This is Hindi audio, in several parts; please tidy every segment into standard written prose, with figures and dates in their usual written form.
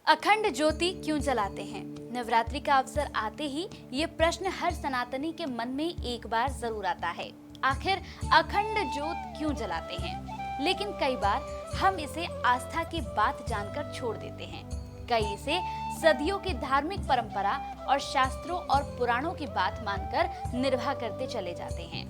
अखंड ज्योति क्यों जलाते हैं? नवरात्रि का अवसर आते ही ये प्रश्न हर सनातनी के मन में एक बार जरूर आता है। आखिर अखंड ज्योत क्यों जलाते हैं? लेकिन कई बार हम इसे आस्था की बात जानकर छोड़ देते हैं। कई इसे सदियों की धार्मिक परंपरा और शास्त्रों और पुराणों की बात मानकर निर्वाह करते चले जाते हैं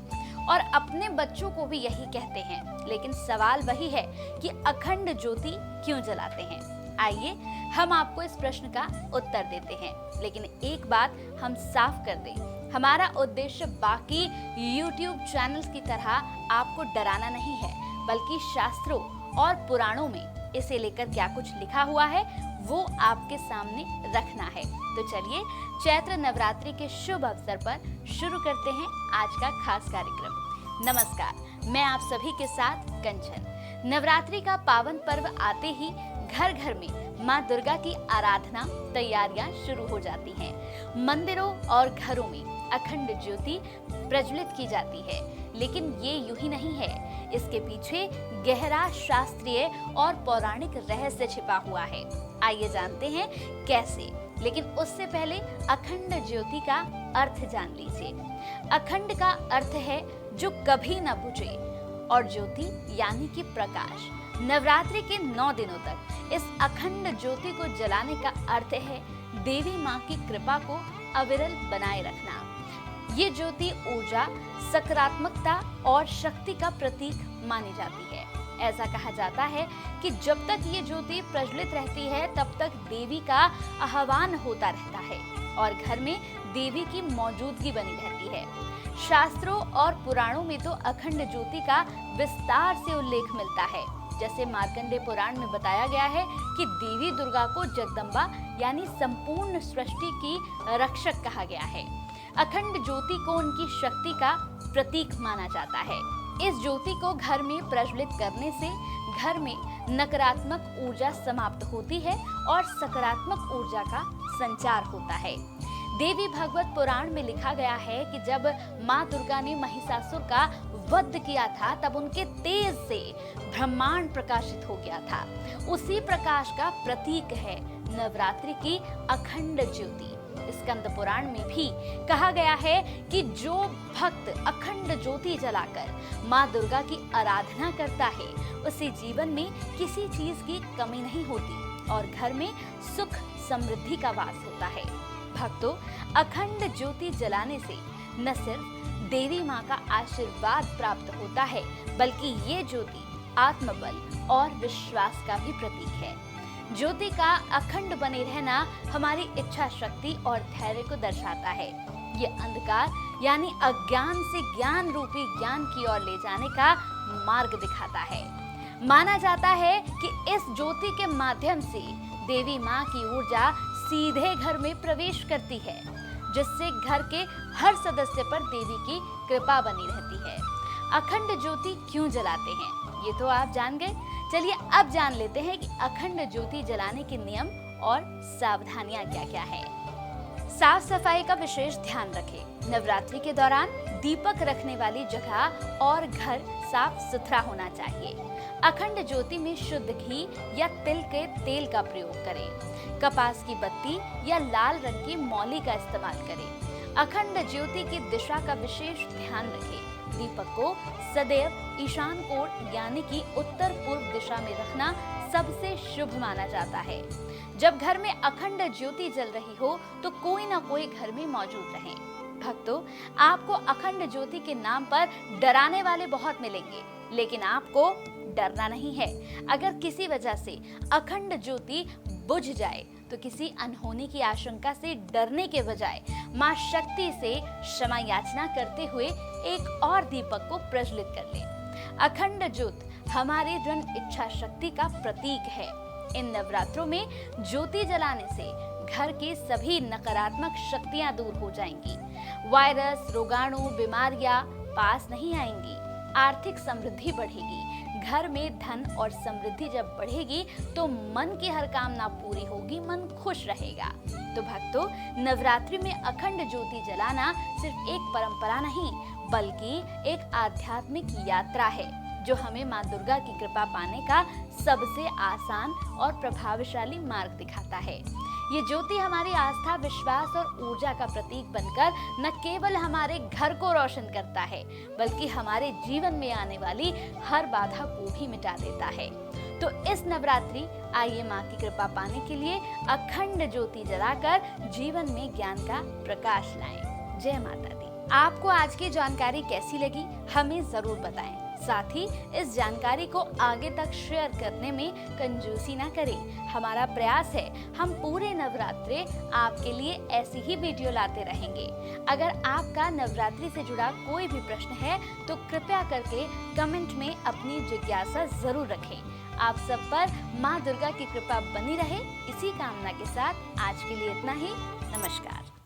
और अपने बच्चों को भी यही कहते हैं। लेकिन सवाल वही है कि अखंड ज्योति क्यों जलाते हैं? आइए हम आपको इस प्रश्न का उत्तर देते हैं। लेकिन एक बात हम साफ कर दें, हमारा उद्देश्य बाकी YouTube चैनल्स की तरह आपको डराना नहीं है, बल्कि शास्त्रों और पुराणों में इसे लेकर क्या कुछ लिखा हुआ है वो आपके सामने रखना है। तो चलिए चैत्र नवरात्रि के शुभ अवसर पर शुरू करते हैं आज का खास कार्यक्रम। नमस्कार, मैं आप सभी के साथ कंचन। नवरात्रि का पावन पर्व आते ही घर घर में माँ दुर्गा की आराधना तैयारियां शुरू हो जाती हैं। मंदिरों और घरों में अखंड ज्योति प्रज्वलित की जाती है। लेकिन ये यूं ही नहीं है, इसके पीछे गहरा शास्त्रीय और पौराणिक रहस्य छिपा हुआ है। आइए जानते हैं कैसे। लेकिन उससे पहले अखंड ज्योति का अर्थ जान लीजिए। अखंड का अर्थ है जो कभी न बुझे और ज्योति यानी कि प्रकाश। नवरात्रि के 9 दिनों तक इस अखंड ज्योति को जलाने का अर्थ है देवी माँ की कृपा को अविरल बनाए रखना। ये ज्योति ऊर्जा, सकारात्मकता और शक्ति का प्रतीक मानी जाती है। ऐसा कहा जाता है कि जब तक ये ज्योति प्रज्वलित रहती है तब तक देवी का आह्वान होता रहता है और घर में देवी की मौजूदगी बनी रहती है। शास्त्रों और पुराणों में तो अखंड ज्योति का विस्तार से उल्लेख मिलता है। जैसे मार्कंडेय पुराण में बताया गया है कि देवी दुर्गा को जगदम्बा यानी संपूर्ण सृष्टि की रक्षक कहा गया है। अखंड ज्योति को उनकी शक्ति का प्रतीक माना जाता है। इस ज्योति को घर में प्रज्वलित करने से घर में नकारात्मक ऊर्जा समाप्त होती है और सकारात्मक ऊर्जा का संचार होता है। देवी भागवत पुराण में लिखा गया है कि जब माँ दुर्गा ने महिषासुर का वध किया था तब उनके तेज से ब्रह्मांड प्रकाशित हो गया था। उसी प्रकाश का प्रतीक है नवरात्रि की अखंड ज्योति। स्कंद पुराण में भी कहा गया है कि जो भक्त अखंड ज्योति जलाकर माँ दुर्गा की आराधना करता है उसे जीवन में किसी चीज की कमी नहीं होती और घर में सुख समृद्धि का वास होता है। भक्तों, अखंड ज्योति जलाने से न सिर्फ देवी माँ का आशीर्वाद प्राप्त होता है, बल्कि ये ज्योति आत्मबल और विश्वास का भी प्रतीक है। ज्योति का अखंड बने रहना हमारी इच्छा शक्ति और धैर्य को दर्शाता है। ये अंधकार यानी अज्ञान से ज्ञान रूपी ज्ञान की ओर ले जाने का मार्ग दिखाता है। माना जाता है कि इस ज्योति के माध्यम से देवी माँ की ऊर्जा सीधे घर में प्रवेश करती है, जिससे घर के हर सदस्य पर देवी की कृपा बनी रहती है। अखंड ज्योति क्यों जलाते हैं ये तो आप जान गए। चलिए अब जान लेते हैं कि अखंड ज्योति जलाने के नियम और सावधानियां क्या-क्या है। साफ सफाई का विशेष ध्यान रखें। नवरात्रि के दौरान दीपक रखने वाली जगह और घर साफ सुथरा होना चाहिए। अखंड ज्योति में शुद्ध घी या तिल के तेल का प्रयोग करें। कपास की बत्ती या लाल रंग की मौली का इस्तेमाल करें। अखंड ज्योति की दिशा का विशेष ध्यान रखें। दीपक को सदैव ईशान कोण यानी कि उत्तर पूर्व दिशा में रखना सबसे शुभ माना जाता है। जब घर में अखंड ज्योति जल रही हो तो कोई ना कोई घर में मौजूद रहे। भक्तों, आपको अखंड ज्योति के नाम पर डराने वाले बहुत मिलेंगे, लेकिन आपको डरना नहीं है। अगर किसी वजह से अखंड ज्योति बुझ जाए तो किसी अनहोनी की आशंका से डरने के बजाय माँ शक्ति से क्षमा याचना करते हुए एक और दीपक को प्रज्वलित कर लें। अखंड ज्योत हमारी दृढ़ इच्छा शक्ति का प्रतीक है। इन नवरात्रों में ज्योति जलाने से घर की सभी नकारात्मक शक्तियां दूर हो जाएंगी। वायरस, रोगाणु, बीमारियां पास नहीं आएंगी। आर्थिक समृद्धि बढ़ेगी। घर में धन और समृद्धि जब बढ़ेगी तो मन की हर कामना पूरी होगी, मन खुश रहेगा। तो भक्तों, नवरात्रि में अखंड ज्योति जलाना सिर्फ एक परंपरा नहीं, बल्कि एक आध्यात्मिक यात्रा है। जो हमें माँ दुर्गा की कृपा पाने का सबसे आसान और प्रभावशाली मार्ग दिखाता है। ये ज्योति हमारी आस्था, विश्वास और ऊर्जा का प्रतीक बनकर न केवल हमारे घर को रोशन करता है, बल्कि हमारे जीवन में आने वाली हर बाधा को भी मिटा देता है। तो इस नवरात्रि आइए माँ की कृपा पाने के लिए अखंड ज्योति जलाकर जीवन में ज्ञान का प्रकाश लाएं। जय माता दी। आपको आज की जानकारी कैसी लगी हमें जरूर बताएं। साथ ही इस जानकारी को आगे तक शेयर करने में कंजूसी ना करें। हमारा प्रयास है हम पूरे नवरात्रे आपके लिए ऐसी ही वीडियो लाते रहेंगे। अगर आपका नवरात्रि से जुड़ा कोई भी प्रश्न है तो कृपया करके कमेंट में अपनी जिज्ञासा जरूर रखें। आप सब पर माँ दुर्गा की कृपा बनी रहे, इसी कामना के साथ आज के लिए इतना ही। नमस्कार।